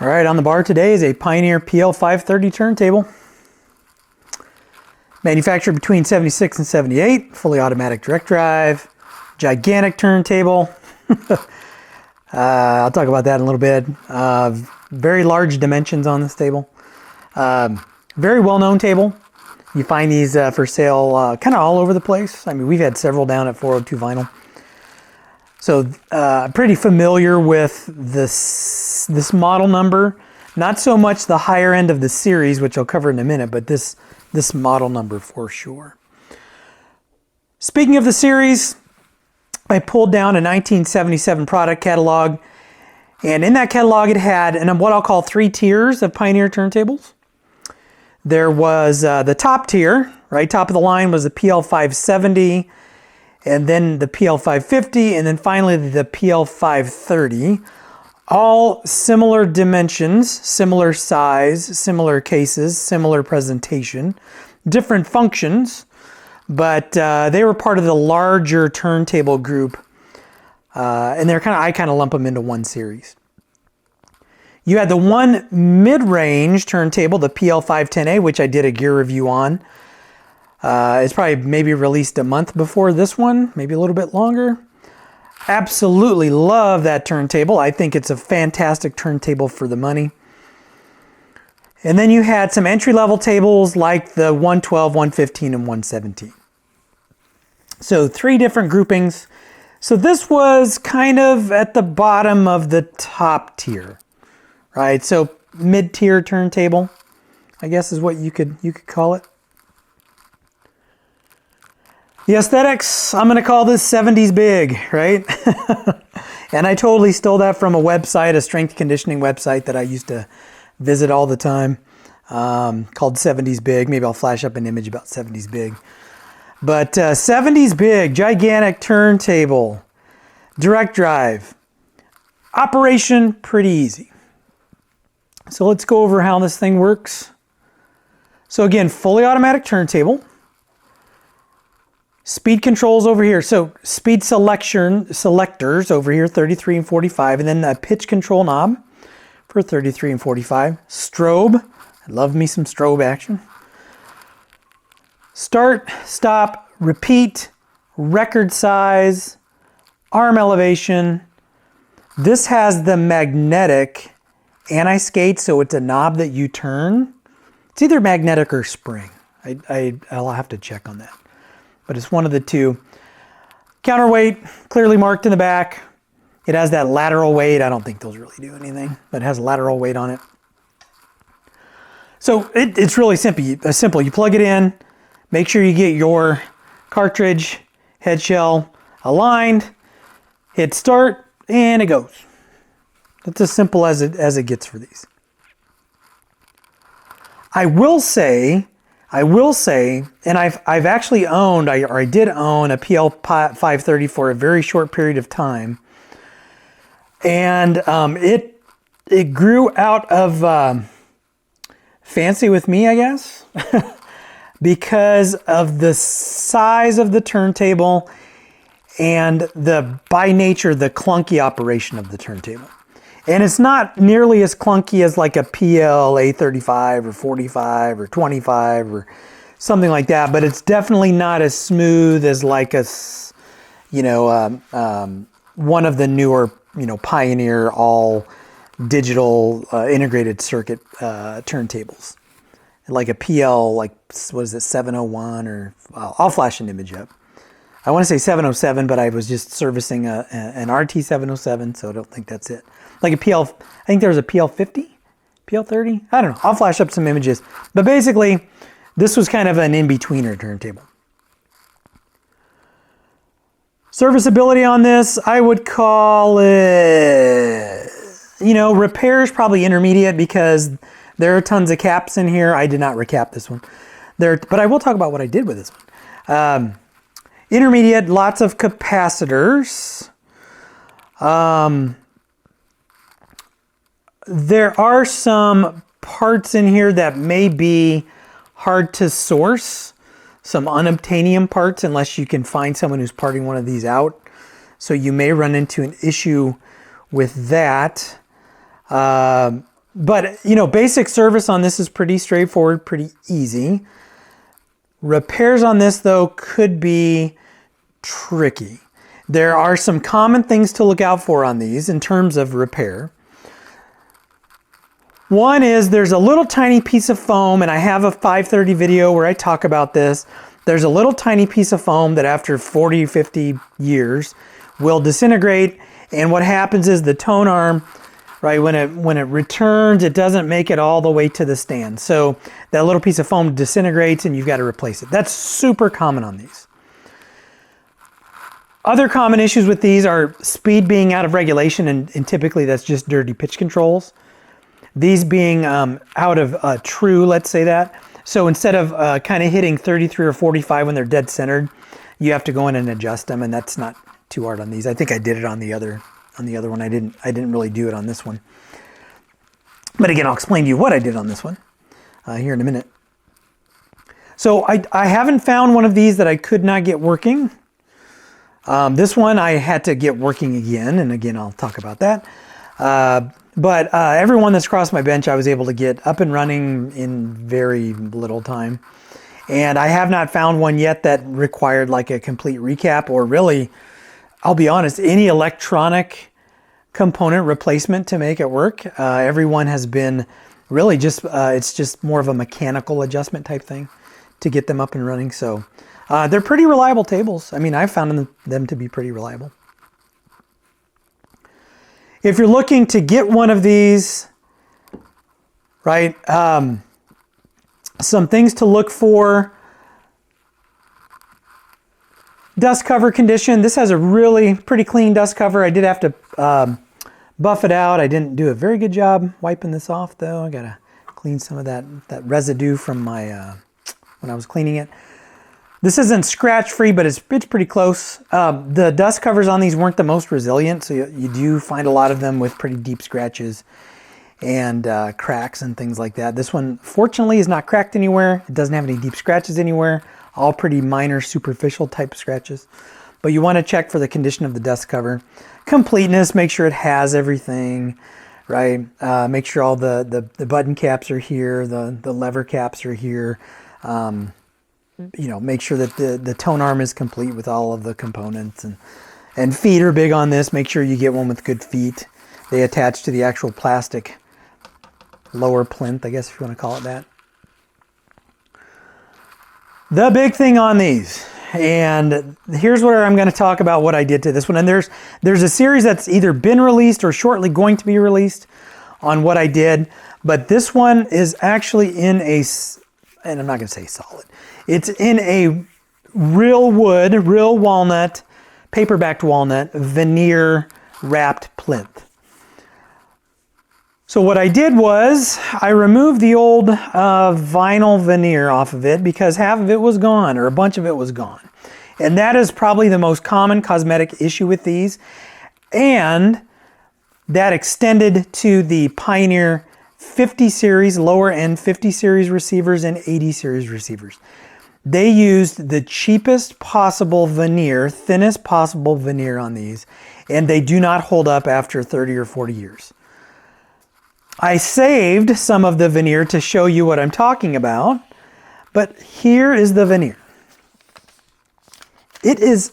All right, on the bar today is a Pioneer PL530 turntable. Manufactured between 76 and 78, fully automatic direct drive, gigantic turntable. I'll talk about that in a little bit. Very large dimensions on this table. Very well-known table. You find these for sale kind of all over the place. I mean, we've had several down at 402 Vinyl. So pretty familiar with this model number. Not so much the higher end of the series, which I'll cover in a minute, but this model number for sure. Speaking of the series, I pulled down a 1977 product catalog, and in that catalog it had what I'll call 3 tiers of Pioneer turntables. There was the top tier, right? Top of the line was the PL570, and then the PL550, and then finally the PL530. All similar dimensions, similar size, similar cases, similar presentation, different functions, but they were part of the larger turntable group, and I kind of lump them into one series. You had the one mid-range turntable, the PL510A, which I did a gear review on. It's probably maybe released a month before this one, maybe a little bit longer. Absolutely love that turntable. I think it's a fantastic turntable for the money. And then you had some entry-level tables like the 112, 115, and 117. So 3 different groupings. So this was kind of at the bottom of the top tier, right? So mid-tier turntable, I guess is what you could call it. The aesthetics, I'm going to call this 70s big, right? And I totally stole that from a website, a strength conditioning website that I used to visit all the time, called 70s big. Maybe I'll flash up an image about 70s big. But 70s big, gigantic turntable, direct drive, operation pretty easy. So let's go over how this thing works. So again, fully automatic turntable. Speed controls over here. So speed selectors over here, 33 and 45, and then a pitch control knob for 33 and 45. Strobe. I love me some strobe action. Start, stop, repeat, record size, arm elevation. This has the magnetic anti-skate, so it's a knob that you turn. It's either magnetic or spring. I'll have to check on that. But it's one of the two. Counterweight, clearly marked in the back. It has that lateral weight. I don't think those really do anything, but it has lateral weight on it. So it's really simple. You plug it in, make sure you get your cartridge head shell aligned, hit start, and it goes. That's as simple as it gets for these. I will say, and I've actually owned, I did own a PL530 for a very short period of time, and it grew out of fancy with me, I guess, because of the size of the turntable and by nature the clunky operation of the turntable. And it's not nearly as clunky as like a PL A35 or 45 or 25 or something like that, but it's definitely not as smooth as like one of the newer, Pioneer all digital integrated circuit turntables. Like a PL, what is it, 701 or I'll flash an image up. I want to say 707, but I was just servicing an RT 707, so I don't think that's it. Like a PL, I think there was a PL50, PL30. I don't know. I'll flash up some images. But basically, this was kind of an in-betweener turntable. Serviceability on this, I would call it, repairs probably intermediate because there are tons of caps in here. I did not recap this one. But I will talk about what I did with this one. Intermediate, lots of capacitors. There are some parts in here that may be hard to source, some unobtainium parts, unless you can find someone who's parting one of these out. So you may run into an issue with that. But, you know, basic service on this is pretty straightforward, pretty easy. Repairs on this, though, could be tricky. There are some common things to look out for on these in terms of repair. One is there's a little tiny piece of foam, and I have a 530 video where I talk about this. There's a little tiny piece of foam that after 40, 50 years will disintegrate, and what happens is the tone arm, right, when it returns, it doesn't make it all the way to the stand. So that little piece of foam disintegrates and you've got to replace it. That's super common on these. Other common issues with these are speed being out of regulation, and typically that's just dirty pitch controls. These being out of true, let's say that. So instead of kind of hitting 33 or 45 when they're dead centered, you have to go in and adjust them, and that's not too hard on these. I think I did it on the other one. I didn't really do it on this one. But again, I'll explain to you what I did on this one here in a minute. So I haven't found one of these that I could not get working. This one I had to get working again, and again, I'll talk about that. But every one that's crossed my bench, I was able to get up and running in very little time. And I have not found one yet that required like a complete recap, or really, I'll be honest, any electronic component replacement to make it work. Everyone has been really just, it's just more of a mechanical adjustment type thing to get them up and running. So they're pretty reliable tables. I mean, I've found them to be pretty reliable. If you're looking to get one of these, right, some things to look for. Dust cover condition. This has a really pretty clean dust cover. I did have to buff it out. I didn't do a very good job wiping this off, though. I gotta clean some of that residue from my when I was cleaning it. This isn't scratch free, but it's pretty close. The dust covers on these weren't the most resilient, so you do find a lot of them with pretty deep scratches and cracks and things like that. This one, fortunately, is not cracked anywhere. It doesn't have any deep scratches anywhere. All pretty minor superficial type scratches. But you want to check for the condition of the dust cover. Completeness, make sure it has everything, right? Make sure all the button caps are here, the lever caps are here. You know, make sure that the tone arm is complete with all of the components, and feet are big on this. Make sure you get one with good feet. They attach to the actual plastic lower plinth, I guess if you want to call it that. The big thing on these, and here's where I'm going to talk about what I did to this one. And there's a series that's either been released or shortly going to be released on what I did, but this one is actually in a, and I'm not going to say solid, it's in a real wood, real walnut, paper-backed walnut, veneer wrapped plinth. So what I did was I removed the old vinyl veneer off of it because half of it was gone, or a bunch of it was gone. And that is probably the most common cosmetic issue with these. And that extended to the Pioneer 50 series, lower end 50 series receivers and 80 series receivers. They used the cheapest possible veneer, thinnest possible veneer on these, and they do not hold up after 30 or 40 years. I saved some of the veneer to show you what I'm talking about, but here is the veneer. It's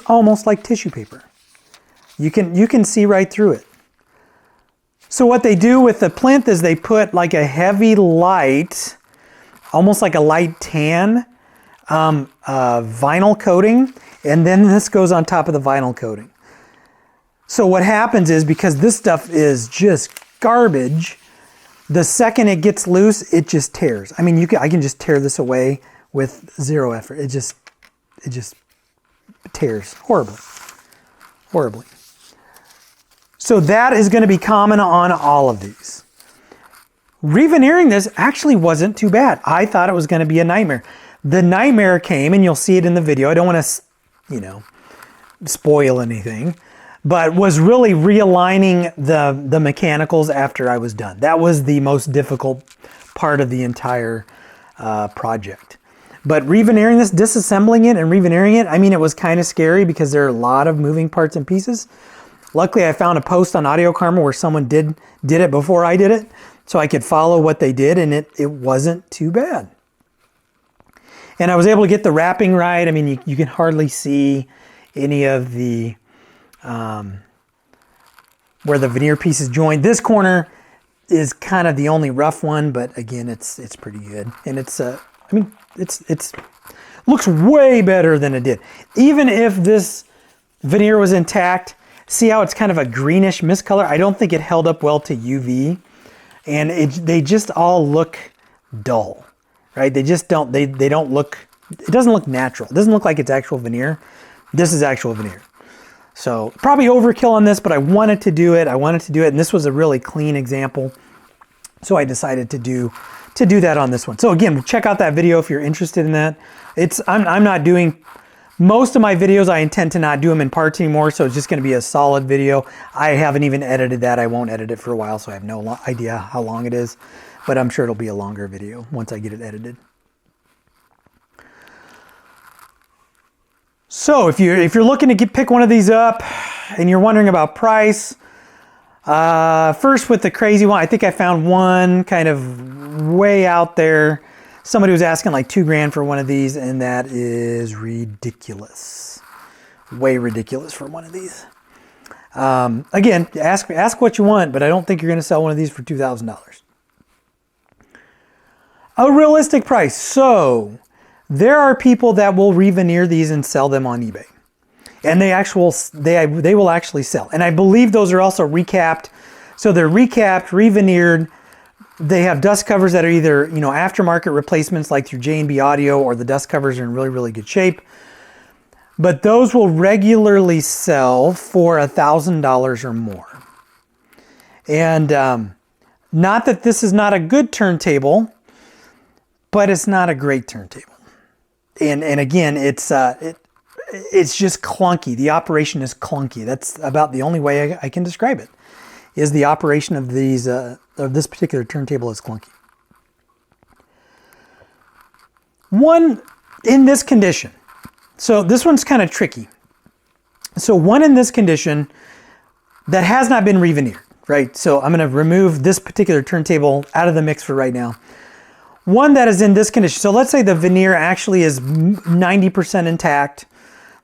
almost like tissue paper. You can see right through it. So what they do with the plinth is they put like a heavy light, almost like a light tan, vinyl coating, and then this goes on top of the vinyl coating. So what happens is, because this stuff is just garbage, the second it gets loose, it just tears. I mean, I can just tear this away with zero effort. It just tears horribly. So that is going to be common on all of these. Reveneering this actually wasn't too bad. I thought it was going to be a nightmare. The nightmare came, and you'll see it in the video. I don't want to, spoil anything, but was really realigning the mechanicals after I was done. That was the most difficult part of the entire project. But reveneering this, disassembling it and reveneering it, I mean, it was kind of scary because there are a lot of moving parts and pieces. Luckily, I found a post on Audio Karma where someone did it before I did it, so I could follow what they did, and it wasn't too bad. And I was able to get the wrapping right. I mean, you can hardly see any of the where the veneer piece is joined. This corner is kind of the only rough one, but again, it's pretty good. And it's I mean, it's looks way better than it did. Even if this veneer was intact, see how it's kind of a greenish mist color? I don't think it held up well to UV, and they just all look dull, right? They just don't, they don't look, it doesn't look natural. It doesn't look like it's actual veneer. This is actual veneer. So probably overkill on this, but I wanted to do it. And this was a really clean example. So I decided to do that on this one. So again, check out that video if you're interested in that. I'm not doing, most of my videos, I intend to not do them in parts anymore. So it's just going to be a solid video. I haven't even edited that. I won't edit it for a while, so I have no idea how long it is, but I'm sure it'll be a longer video once I get it edited. So if you're looking to pick one of these up and you're wondering about price, first with the crazy one, I think I found one kind of way out there. Somebody was asking like $2,000 for one of these, and that is ridiculous. Way ridiculous for one of these. Again, ask what you want, but I don't think you're going to sell one of these for $2,000. A realistic price. So there are people that will re-veneer these and sell them on eBay, and they will actually sell. And I believe those are also recapped. So they're recapped, re-veneered. They have dust covers that are either, aftermarket replacements like through J&B Audio, or the dust covers are in really, really good shape. But those will regularly sell for $1,000 or more. And not that this is not a good turntable, but it's not a great turntable. And again, it's just clunky. The operation is clunky. That's about the only way I can describe it. Is the operation of these of this particular turntable is clunky. One in this condition. So this one's kind of tricky. So one in this condition that has not been re-veneered, right? So I'm going to remove this particular turntable out of the mix for right now. One that is in this condition. So let's say the veneer actually is 90% intact.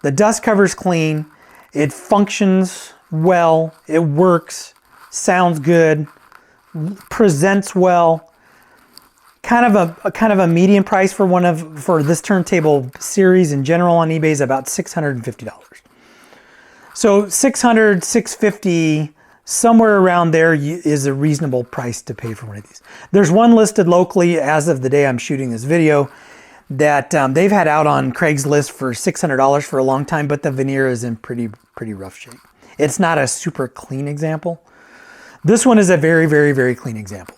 The dust cover's clean. It functions well. It works. Sounds good. Presents well. Kind of a median price for this turntable series in general on eBay is about $650. So $600, $650, somewhere around there is a reasonable price to pay for one of these. There's one listed locally as of the day I'm shooting this video that they've had out on Craigslist for $600 for a long time, but the veneer is in pretty rough shape. It's not a super clean example. This one is a very, very, very clean example.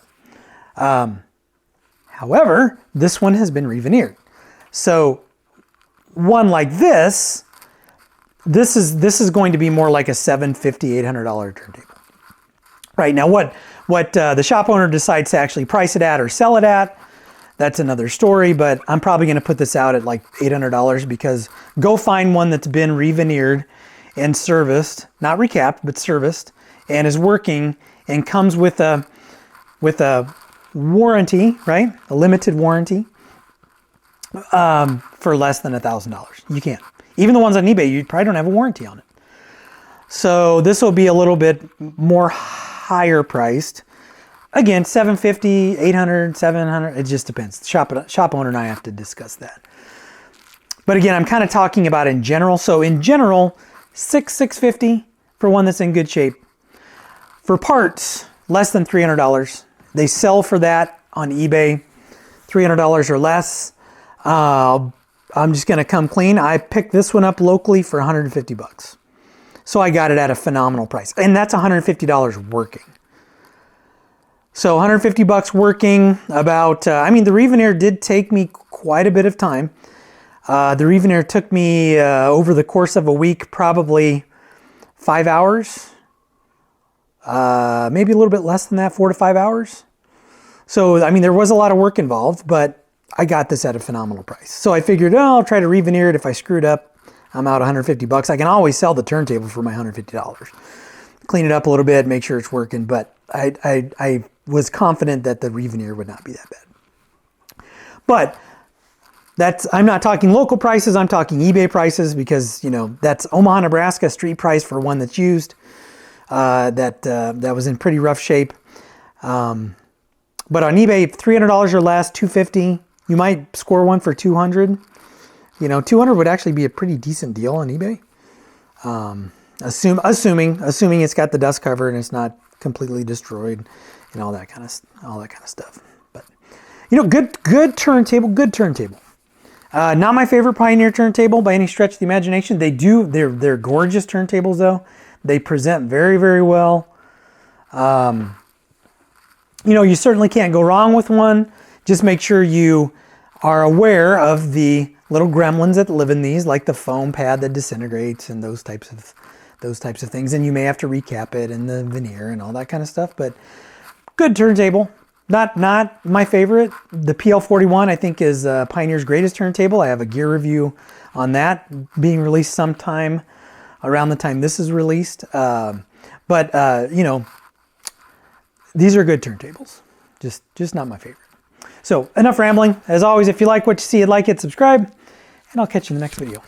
However, this one has been re-veneered. So one like this is going to be more like a $750, $800 turntable. Right, now what the shop owner decides to actually price it at or sell it at, that's another story, but I'm probably going to put this out at like $800 because go find one that's been re-veneered and serviced, not recapped, but serviced, and is working and comes with a warranty, right? A limited warranty for less than $1,000. You can't. Even the ones on eBay, you probably don't have a warranty on it. So this will be a little bit more higher priced. Again, $750, $800, $700, it just depends. The shop owner and I have to discuss that. But again, I'm kind of talking about in general. So in general, $650 for one that's in good shape. For parts, less than $300. They sell for that on eBay, $300 or less. I'm just going to come clean. I picked this one up locally for $150. So I got it at a phenomenal price. And that's $150 working. So $150 working about, the re-veneer did take me quite a bit of time. The re-veneer took me over the course of a week, probably 5 hours. Maybe a little bit less than that, 4 to 5 hours. So, there was a lot of work involved, but I got this at a phenomenal price. So I figured, I'll try to re-veneer it. If I screwed up, I'm out $150. I can always sell the turntable for my $150. clean it up a little bit, make sure it's working. But I was confident that the re-veneer would not be that bad. But I'm not talking local prices, I'm talking eBay prices, because, you know, that's Omaha, Nebraska street price for one that's used, that was in pretty rough shape. But on eBay, $300 or less, $250, you might score one for $200. You know, $200 would actually be a pretty decent deal on eBay. Assuming it's got the dust cover and it's not completely destroyed and all that kind of stuff. But, you know, good turntable. Not my favorite Pioneer turntable by any stretch of the imagination. They're gorgeous turntables though. They present very, very well. You know, you certainly can't go wrong with one. Just make sure you are aware of the little gremlins that live in these, like the foam pad that disintegrates and those types of things. And you may have to recap it and the veneer and all that kind of stuff. But good turntable. Not my favorite. The PL41 I think is Pioneer's greatest turntable. I have a gear review on that being released sometime around the time this is released. You know, these are good turntables. Just not my favorite. So enough rambling. As always, if you like what you see, like it, subscribe, and I'll catch you in the next video.